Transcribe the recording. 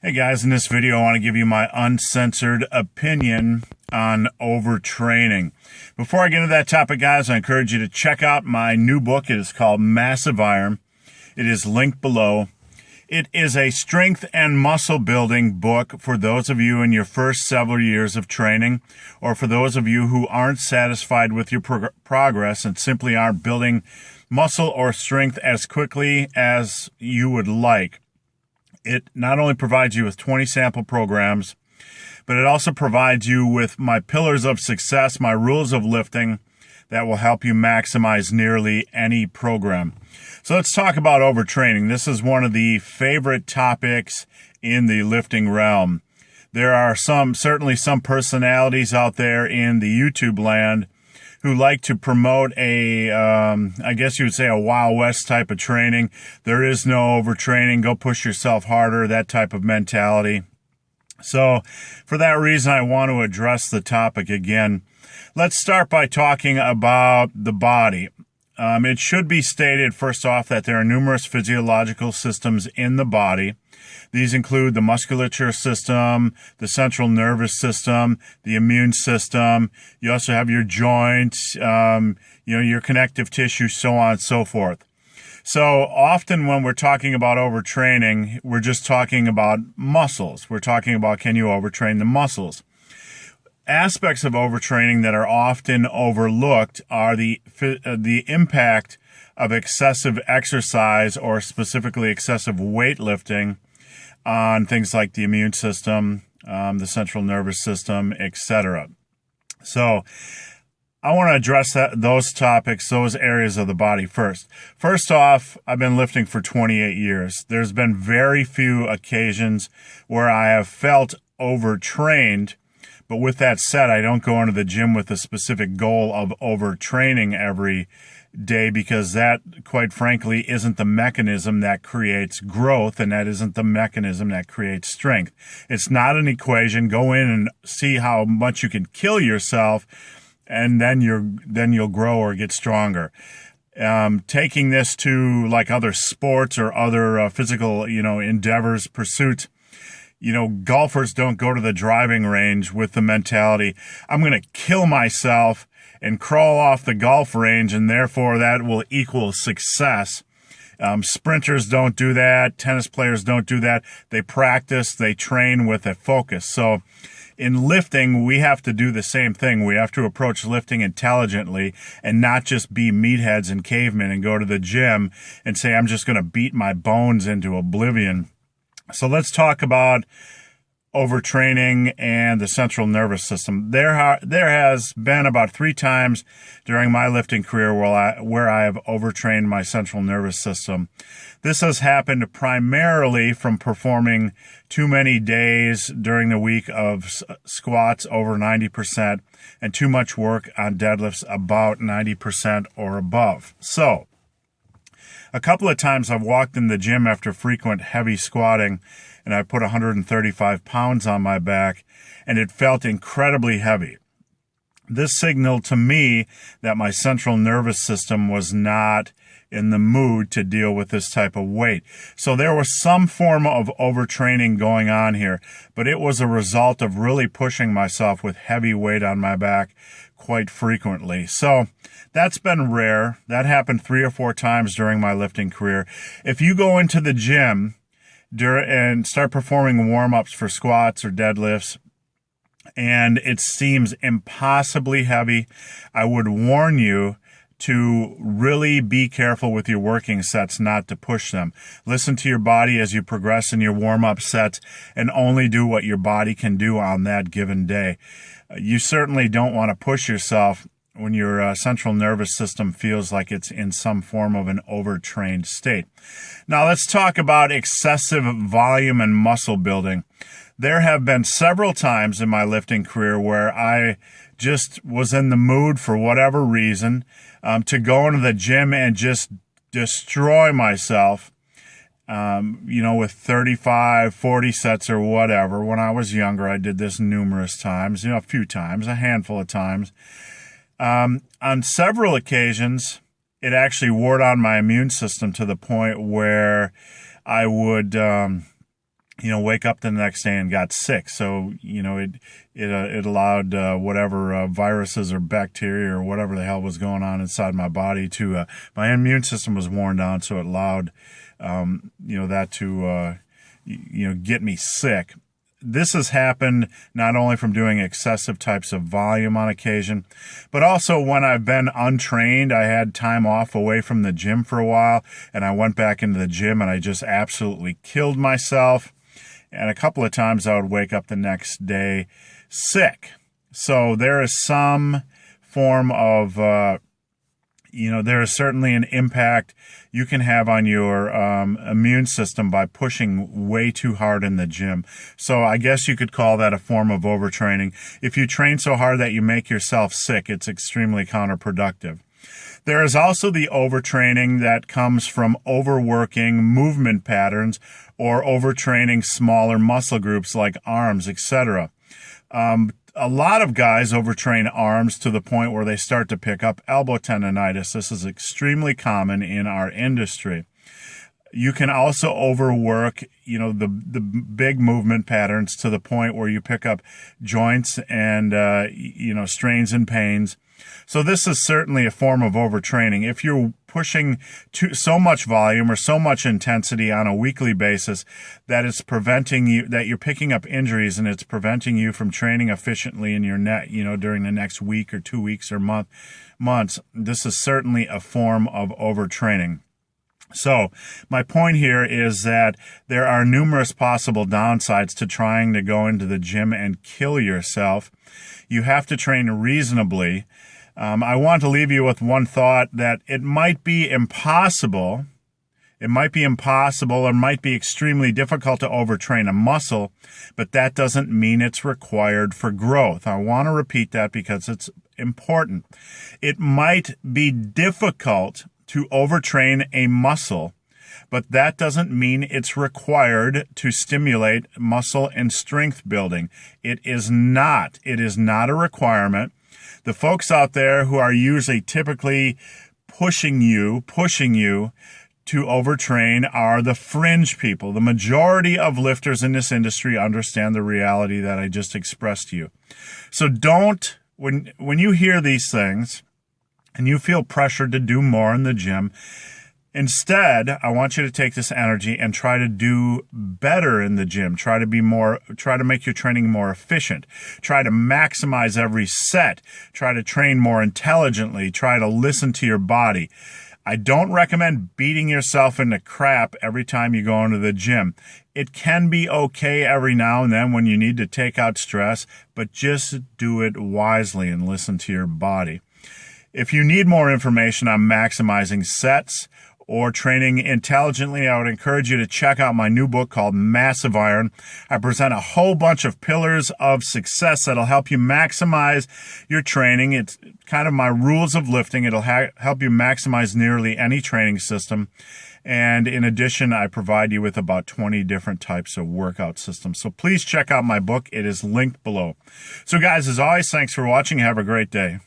Hey guys, in this video I want to give you my uncensored opinion on overtraining. Before I get into that topic, guys, I encourage you to check out my new book. It is called Massive Iron. It is linked below. It is a strength and muscle building book for those of you in your first several years of training, or for those of you who aren't satisfied with your progress and simply aren't building muscle or strength as quickly as you would like. It not only provides you with 20 sample programs, but it also provides you with my pillars of success, my rules of lifting that will help you maximize nearly any program. So let's talk about overtraining. This is one of the favorite topics in the lifting realm. There are certainly some personalities out there in the YouTube land who like to promote I guess you would say a Wild West type of training. There is no overtraining, go push yourself harder, that type of mentality. So for that reason, I want to address the topic again. Let's start by talking about the body. It should be stated first off that there are numerous physiological systems in the body. These include the musculature system, the central nervous system, the immune system. You also have your joints, your connective tissue, so on and so forth. So often when we're talking about overtraining, we're just talking about muscles. We're talking about, can you overtrain the muscles? Aspects of overtraining that are often overlooked are the impact of excessive exercise, or specifically excessive weightlifting, on things like the immune system, the central nervous system, etc. So I want to address those topics, those areas of the body first. First off, I've been lifting for 28 years. There's been very few occasions where I have felt overtrained. But with that said, I don't go into the gym with a specific goal of overtraining every day, because that, quite frankly, isn't the mechanism that creates growth, and that isn't the mechanism that creates strength. It's not an equation. Go in and see how much you can kill yourself, and then you'll grow or get stronger. Taking this to like other sports or other physical, endeavors, pursuits. Golfers don't go to the driving range with the mentality, I'm going to kill myself and crawl off the golf range, and therefore that will equal success. Sprinters don't do that. Tennis players don't do that. They practice, they train with a focus. So in lifting, we have to do the same thing. We have to approach lifting intelligently and not just be meatheads and cavemen and go to the gym and say, I'm just going to beat my bones into oblivion. So let's talk about overtraining and the central nervous system. There has been about 3 times during my lifting career where I have overtrained my central nervous system. This has happened primarily from performing too many days during the week of squats over 90% and too much work on deadlifts about 90% or above. So a couple of times I've walked in the gym after frequent heavy squatting, and I put 135 pounds on my back, and it felt incredibly heavy. This signaled to me that my central nervous system was not in the mood to deal with this type of weight. So there was some form of overtraining going on here, but it was a result of really pushing myself with heavy weight on my back quite frequently. So that's been rare. That happened 3 or 4 times during my lifting career. If you go into the gym and start performing warm-ups for squats or deadlifts, and it seems impossibly heavy, I would warn you to really be careful with your working sets, not to push them. Listen to your body as you progress in your warm-up sets, and only do what your body can do on that given day. You certainly don't want to push yourself when your central nervous system feels like it's in some form of an overtrained state. Now let's talk about excessive volume and muscle building. There have been several times in my lifting career where I just was in the mood, for whatever reason, to go into the gym and just destroy myself, with 35, 40 sets or whatever. When I was younger, I did this numerous times, a few times, a handful of times. On several occasions, it actually wore down my immune system to the point where I would wake up the next day and got sick. So, it allowed whatever viruses or bacteria or whatever the hell was going on inside my body to, my immune system was worn down. So it allowed, that to, get me sick. This has happened not only from doing excessive types of volume on occasion, but also when I've been untrained. I had time off away from the gym for a while, and I went back into the gym and I just absolutely killed myself. And a couple of times I would wake up the next day sick. So there is some form of, there is certainly an impact you can have on your immune system by pushing way too hard in the gym. So I guess you could call that a form of overtraining. If you train so hard that you make yourself sick, it's extremely counterproductive. There is also the overtraining that comes from overworking movement patterns or overtraining smaller muscle groups like arms, etc. A lot of guys overtrain arms to the point where they start to pick up elbow tendonitis. This is extremely common in our industry. You can also overwork, the big movement patterns to the point where you pick up joints and, strains and pains. So this is certainly a form of overtraining. If you're pushing so much volume or so much intensity on a weekly basis that it's preventing you, that you're picking up injuries and it's preventing you from training efficiently in your net, during the next week or 2 weeks or months, this is certainly a form of overtraining. So my point here is that there are numerous possible downsides to trying to go into the gym and kill yourself. You have to train reasonably. I want to leave you with one thought that it might be impossible. It might be impossible or might be extremely difficult to overtrain a muscle, but that doesn't mean it's required for growth. I want to repeat that because it's important. It might be difficult to overtrain a muscle, but that doesn't mean it's required to stimulate muscle and strength building. It is not. It is not a requirement. The folks out there who are usually typically pushing you to overtrain are the fringe people. The majority of lifters in this industry understand the reality that I just expressed to you. So when you hear these things and you feel pressured to do more in the gym, instead, I want you to take this energy and try to do better in the gym. Try to make your training more efficient. Try to maximize every set. Try to train more intelligently. Try to listen to your body. I don't recommend beating yourself into crap every time you go into the gym. It can be okay every now and then when you need to take out stress, but just do it wisely and listen to your body. If you need more information on maximizing sets or training intelligently, I would encourage you to check out my new book called Massive Iron. I present a whole bunch of pillars of success that'll help you maximize your training. It's kind of my rules of lifting. It'll help you maximize nearly any training system. And in addition, I provide you with about 20 different types of workout systems. So please check out my book. It is linked below. So guys, as always, thanks for watching. Have a great day.